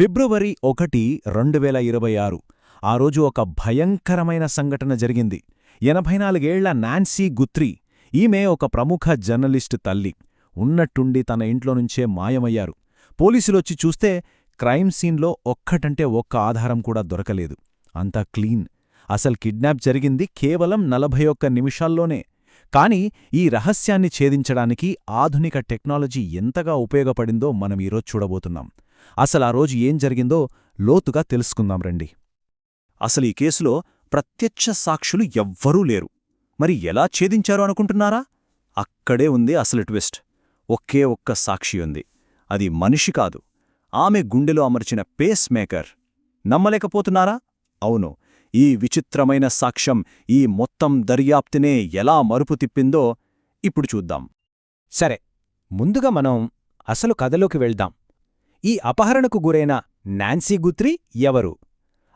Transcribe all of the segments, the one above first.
ఫిబ్రవరి 1, 2026 ఆ రోజు ఒక భయంకరమైన సంఘటన జరిగింది. 84 ఏళ్ల నాన్సీ గుత్రీ, ఈమె ఒక ప్రముఖ జర్నలిస్టు తల్లి. ఉన్నట్టుండి తన ఇంట్లోనుంచే మాయమయ్యారు. పోలీసులొచ్చి చూస్తే క్రైమ్ సీన్లో ఒక్కటంటే ఒక్క ఆధారం కూడా దొరకలేదు. అంతా క్లీన్. అసలు కిడ్నాప్ జరిగింది కేవలం 41 నిమిషాల్లోనే. కాని ఈ రహస్యాన్ని ఛేదించడానికి ఆధునిక టెక్నాలజీ ఎంతగా ఉపయోగపడిందో మనం ఈరోజు చూడబోతున్నాం. అసలు ఆ రోజు ఏం జరిగిందో లోతుగా తెలుసుకుందాం రండి. అసలు ఈ కేసులో ప్రత్యక్ష సాక్షులు ఎవ్వరూ లేరు. మరి ఎలా ఛేదించారు అనుకుంటున్నారా? అక్కడే ఉంది అసలు ట్విస్ట్. ఒకే ఒక్క సాక్షి ఉంది. అది మనిషి కాదు, ఆమె గుండెలో అమర్చిన పేస్ మేకర్. నమ్మలేకపోతున్నారా? అవును, ఈ విచిత్రమైన సాక్ష్యం ఈ మొత్తం దర్యాప్తునే ఎలా మరుపు తిప్పిందో ఇప్పుడు చూద్దాం. సరే, ముందుగా మనం అసలు కథలోకి వెళ్దాం. ఈ అపహరణకు గురైన నాన్సీ గుత్రీ ఎవరు?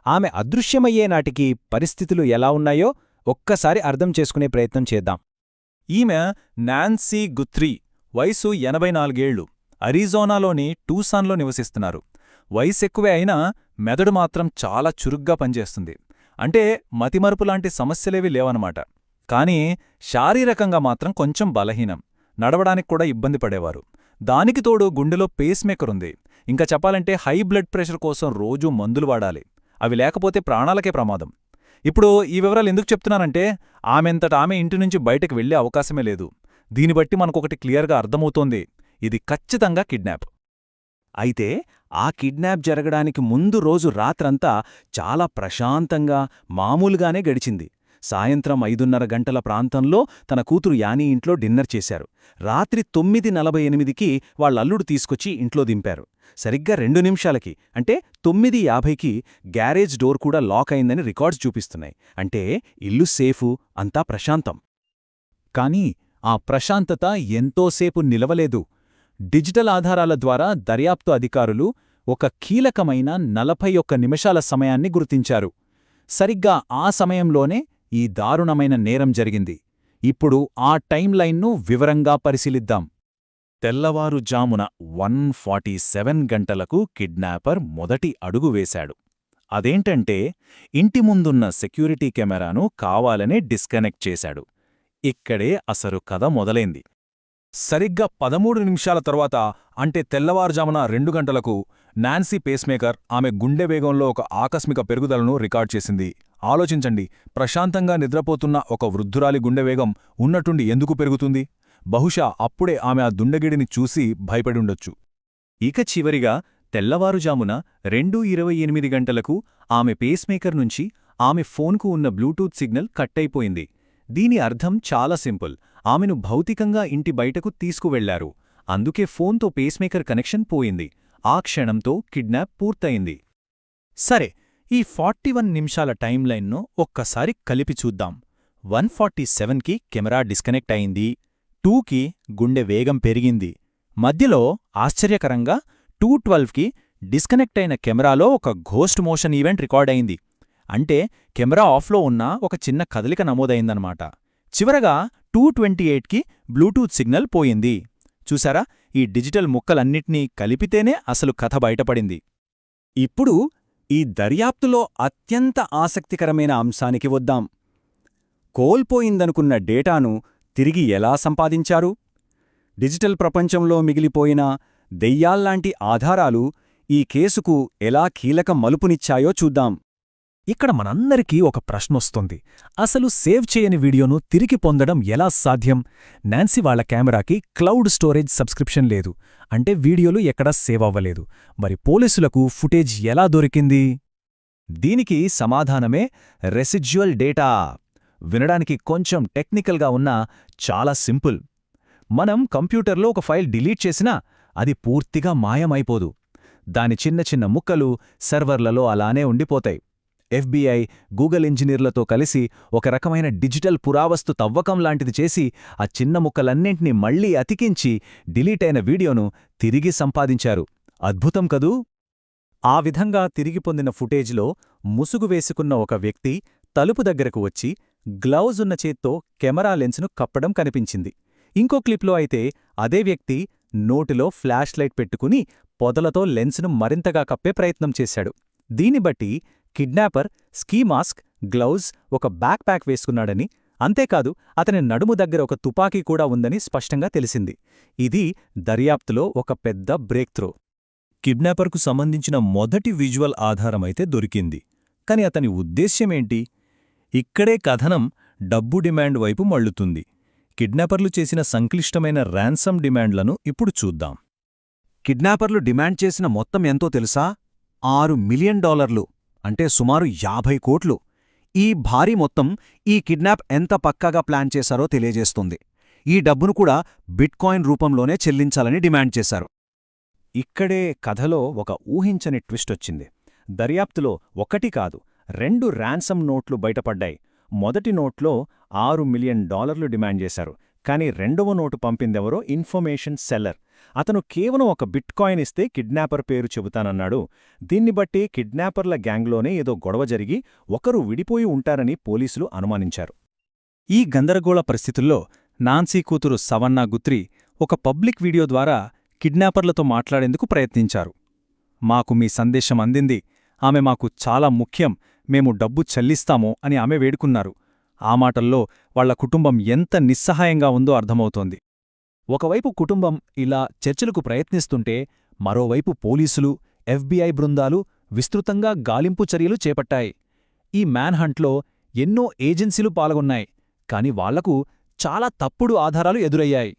ఆమె అదృశ్యమయ్యే నాటికి పరిస్థితులు ఎలా ఉన్నాయో ఒక్కసారి అర్థం చేసుకునే ప్రయత్నం చేద్దాం. ఈమె నాన్సీ గుత్రీ, వయసు 84 ఏళ్లు. అరిజోనాలోని టూసాన్లో నివసిస్తున్నారు. వయసెక్కువే అయినా మెదడు మాత్రం చాలా చురుగ్గా పనిచేస్తుంది. అంటే మతిమరుపులాంటి సమస్యలేవీ లేవన్నమాట. కానీ శారీరకంగా మాత్రం కొంచెం బలహీనం. నడవడానికి కూడా ఇబ్బంది పడేవారు. దానికి తోడు గుండెలో పేస్మేకర్ ఉంది. ఇంకా చెప్పాలంటే హై బ్లడ్ ప్రెషర్ కోసం రోజూ మందులు వాడాలి. అవి లేకపోతే ప్రాణాలకే ప్రమాదం. ఇప్పుడు ఈ వివరాలు ఎందుకు చెప్తున్నానంటే ఆమెంతట ఆమె ఇంటి నుంచి బయటకు వెళ్లే అవకాశమే లేదు. దీన్ని బట్టి మనకొకటి క్లియర్గా అర్థమవుతోంది, ఇది ఖచ్చితంగా కిడ్నాప్. అయితే ఆ కిడ్నాప్ జరగడానికి ముందు రోజు రాత్రంతా చాలా ప్రశాంతంగా మామూలుగానే గడిచింది. సాయంత్రం 5:30 గంటల ప్రాంతంలో తన కూతురు యానీ ఇంట్లో డిన్నర్ చేశారు. రాత్రి 9:48కి వాళ్ళల్లుడు తీసుకొచ్చి ఇంట్లో దింపారు. సరిగ్గా 2 నిమిషాలకి, అంటే 9:50కి గ్యారేజ్ డోర్ కూడా లాక్ అయిందని రికార్డ్స్ చూపిస్తున్నాయి. అంటే ఇల్లు సేఫు, అంతా ప్రశాంతం. కానీ ఆ ప్రశాంతత ఎంతోసేపు నిలవలేదు. డిజిటల్ ఆధారాల ద్వారా దర్యాప్తు అధికారులు ఒక కీలకమైన 41 నిమిషాల సమయాన్ని గుర్తించారు. సరిగ్గా ఆ సమయంలోనే ఈ దారుణమైన నేరం జరిగింది. ఇప్పుడు ఆ టైంలైన్ను వివరంగా పరిశీలిద్దాం. తెల్లవారుజామున 1:47 గంటలకు కిడ్నాపర్ మొదటి అడుగు వేశాడు. అదేంటంటే ఇంటి ముందున్న సెక్యూరిటీ కెమెరాను కావాలనే డిస్కనెక్ట్ చేశాడు. ఇక్కడే అసలు కథ మొదలైంది. సరిగ్గా 13 నిమిషాల తర్వాత, అంటే తెల్లవారుజామున 2 గంటలకు నాన్సీ పేస్మేకర్ ఆమె గుండె వేగంలో ఒక ఆకస్మిక పెరుగుదలను రికార్డ్ చేసింది. ఆలోచించండి, ప్రశాంతంగా నిద్రపోతున్న ఒక వృద్ధురాలి గుండె వేగం ఉన్నట్టుండి ఎందుకు పెరుగుతుంది? బహుశా అప్పుడే ఆమె ఆ దుండగిడిని చూసి భయపడుండొచ్చు. ఇక చివరిగా తెల్లవారుజామున 2:28 గంటలకు ఆమె పేస్మేకర్ నుంచి ఆమె ఫోన్కు ఉన్న బ్లూటూత్ సిగ్నల్ కట్టయిపోయింది. దీని అర్థం చాలా సింపుల్, ఆమెను భౌతికంగా ఇంటి బయటకు తీసుకువెళ్లారు. అందుకే ఫోన్తో పేస్మేకర్ కనెక్షన్ పోయింది. ఆ క్షణంతో కిడ్నాప్ పూర్తయింది. సరే, ఈ 41 నిమిషాల టైంలైన్ను ఒక్కసారి కలిపి చూద్దాం. 1:47కి కెమెరా డిస్కనెక్ట్ అయింది. 2కి గుండె వేగం పెరిగింది. మధ్యలో ఆశ్చర్యకరంగా 2:12కి డిస్కనెక్ట్ అయిన కెమెరాలో ఒక ఘోస్ట్ మోషన్ ఈవెంట్ రికార్డయింది. అంటే కెమెరా ఆఫ్లో ఉన్న ఒక చిన్న కదలిక నమోదయిందన్నమాట. చివరగా 2:28కి బ్లూటూత్ సిగ్నల్ పోయింది. చూసారా, ఈ డిజిటల్ ముక్కలన్నిటినీ కలిపితేనే అసలు కథ బయటపడింది. ఇప్పుడు ఈ దర్యాప్తులో అత్యంత ఆసక్తికరమైన అంశానికి వద్దాం. కోల్పోయిందనుకున్న డేటాను తిరిగి ఎలా సంపాదించారు? డిజిటల్ ప్రపంచంలో మిగిలిపోయిన దెయ్యాల్లాంటి ఆధారాలు ఈ కేసుకు ఎలా కీలక మలుపునిచ్చాయో చూద్దాం. ఇక్కడ మనందరికీ ఒక ప్రశ్నొస్తుంది. అసలు సేవ్ చేయని వీడియోను తిరిగి పొందడం ఎలా సాధ్యం? నాన్సీ వాళ్ల కెమెరాకి క్లౌడ్ స్టోరేజ్ సబ్స్క్రిప్షన్ లేదు. అంటే వీడియోలు ఎక్కడా సేవ్ అవ్వలేదు. మరి పోలీసులకు ఫుటేజ్ ఎలా దొరికింది? దీనికి సమాధానమే రెసిడ్యువల్ డేటా. వినడానికి కొంచెం టెక్నికల్గా ఉన్నా చాలా సింపుల్. మనం కంప్యూటర్లో ఒక ఫైల్ డిలీట్ చేసినా అది పూర్తిగా మాయమైపోదు. దాని చిన్న చిన్న ముక్కలు సర్వర్లలో అలానే ఉండిపోతాయి. FBI, గూగుల్ ఇంజనీర్లతో కలిసి ఒక రకమైన డిజిటల్ పురావస్తు తవ్వకం లాంటిది చేసి ఆ చిన్న ముక్కలన్నింటినీ మళ్లీ అతికించి డిలీట్ అయిన వీడియోను తిరిగి సంపాదించారు. అద్భుతం కదూ? ఆ విధంగా తిరిగి పొందిన ఫుటేజ్లో ముసుగు వేసుకున్న ఒక వ్యక్తి తలుపు దగ్గరకు వచ్చి గ్లౌజ్ ఉన్న చేత్తో కెమెరా లెన్స్ను కప్పడం కనిపించింది. ఇంకో క్లిప్లో అయితే అదే వ్యక్తి నోటిలో ఫ్లాష్ లైట్ పెట్టుకుని పొదలతో లెన్స్ను మరింతగా కప్పే ప్రయత్నం చేశాడు. దీన్ని బట్టి కిడ్నాపర్ స్కీ మాస్క్, గ్లౌజ్, ఒక బ్యాక్ ప్యాక్ వేసుకున్నాడని, అంతేకాదు అతని నడుము దగ్గర ఒక తుపాకీ కూడా ఉందని స్పష్టంగా తెలిసింది. ఇది దర్యాప్తులో ఒక పెద్ద బ్రేక్ త్రో. కిడ్నాపర్కు సంబంధించిన మొదటి విజువల్ ఆధారమైతే దొరికింది. కాని అతని ఉద్దేశ్యమేంటి? ఇక్కడే కథనం డబ్బు డిమాండ్ వైపు మళ్లుతుంది. కిడ్నాపర్లు చేసిన సంక్లిష్టమైన ర్యాన్సమ్ డిమాండ్లను ఇప్పుడు చూద్దాం. కిడ్నాపర్లు డిమాండ్ చేసిన మొత్తం ఎంతో తెలుసా? $6 మిలియన్, అంటే సుమారు 50 కోట్లు. ఈ భారీ మొత్తం ఈ కిడ్నాప్ ఎంత పక్కాగా ప్లాన్ చేశారో తెలియజేస్తుంది. ఈ డబ్బును కూడా బిట్కాయిన్ రూపంలోనే చెల్లించాలని డిమాండ్ చేశారు. ఇక్కడే కథలో ఒక ఊహించని ట్విస్టొచ్చింది. దర్యాప్తులో 1 కాదు 2 ర్యాన్సమ్ నోట్లు బయటపడ్డాయి. మొదటి నోట్లో $6 మిలియన్ డిమాండ్ చేశారు. కాని రెండవ నోటు పంపిందెవరో ఇన్ఫర్మేషన్ సెల్లర్. అతను కేవలం ఒక బిట్కాయిన్ ఇస్తే కిడ్నాపర్ పేరు చెబుతానన్నాడు. దీన్ని బట్టి కిడ్నాపర్ల గ్యాంగ్లోనే ఏదో గొడవ జరిగి ఒకరు విడిపోయి ఉంటారని పోలీసులు అనుమానించారు. ఈ గందరగోళ పరిస్థితుల్లో నాన్సీ కూతురు సవన్నా గుత్రీ ఒక పబ్లిక్ వీడియో ద్వారా కిడ్నాపర్లతో మాట్లాడేందుకు ప్రయత్నించారు. మాకు మీ సందేశం అందింది. ఆమె మాకు చాలా ముఖ్యం. మేము డబ్బు చెల్లిస్తాము అని ఆమె వేడుకున్నారు. ఆ మాటల్లో వాళ్ల కుటుంబం ఎంత నిస్సహాయంగా ఉందో అర్థమవుతోంది. ఒకవైపు కుటుంబం ఇలా చర్చలకు ప్రయత్నిస్తుంటే, మరోవైపు పోలీసులు, FBI బృందాలు విస్తృతంగా గాలింపు చర్యలు చేపట్టాయి. ఈ మ్యాన్హంట్లో ఎన్నో ఏజెన్సీలు పాల్గొన్నాయి. కాని వాళ్లకు చాలా తప్పుడు ఆధారాలు ఎదురయ్యాయి.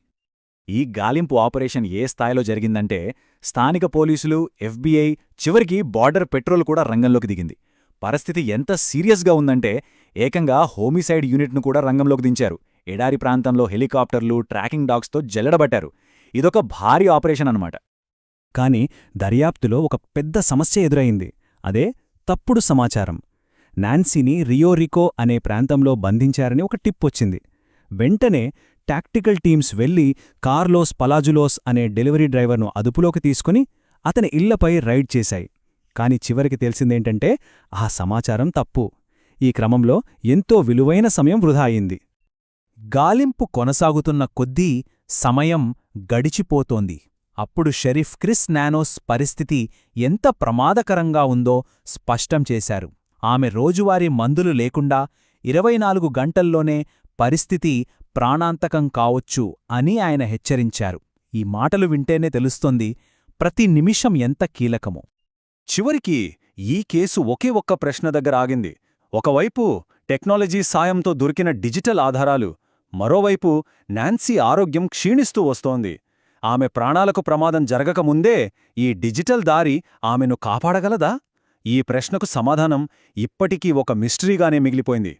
ఈ గాలింపు ఆపరేషన్ ఏ స్థాయిలో జరిగిందంటే, స్థానిక పోలీసులు, FBI, చివరికి బార్డర్ పెట్రోల్ కూడా రంగంలోకి దిగింది. పరిస్థితి ఎంత సీరియస్గా ఉందంటే, ఏకంగా హోమిసైడ్ యూనిట్ను కూడా రంగంలోకి దించారు. ఎడారి ప్రాంతంలో హెలికాప్టర్లు, ట్రాకింగ్ డాగ్స్తో జల్లెడబట్టారు. ఇదొక భారీ ఆపరేషన్ అన్నమాట. కాని దర్యాప్తులో ఒక పెద్ద సమస్య ఎదురైంది. అదే తప్పుడు సమాచారం. నాన్సీని రియోరికో అనే ప్రాంతంలో బంధించారని ఒక టిప్పొచ్చింది. వెంటనే టాక్టికల్ టీమ్స్ వెళ్లి కార్లోస్ పలాజులోస్ అనే డెలివరీ డ్రైవర్ను అదుపులోకి తీసుకుని అతని ఇళ్లపై రైడ్ చేశాయి. కాని చివరికి తెలిసిందేంటంటే ఆ సమాచారం తప్పు. ఈ క్రమంలో ఎంతో విలువైన సమయం వృధా అయింది. గాలింపు కొనసాగుతున్న కొద్దీ సమయం గడిచిపోతోంది. అప్పుడు షెరీఫ్ క్రిస్ నానోస్ పరిస్థితి ఎంత ప్రమాదకరంగా ఉందో స్పష్టం చేశారు. ఆమె రోజువారీ మందులు లేకుండా 24 గంటల్లోనే పరిస్థితి ప్రాణాంతకం కావొచ్చు అని ఆయన హెచ్చరించారు. ఈ మాటలు వింటేనే తెలుస్తోంది ప్రతి నిమిషం ఎంత కీలకమో. చివరికి ఈ కేసు ఒకే ఒక్క ప్రశ్న దగ్గర ఆగింది. ఒకవైపు టెక్నాలజీ సాయంతో దొరికిన డిజిటల్ ఆధారాలు, మరోవైపు నాన్సీ ఆరోగ్యం క్షీణిస్తూ వస్తోంది. ఆమె ప్రాణాలకు ప్రమాదం జరగకముందే ఈ డిజిటల్ దారి ఆమెను కాపాడగలదా? ఈ ప్రశ్నకు సమాధానం ఇప్పటికీ ఒక మిస్టరీగానే మిగిలిపోయింది.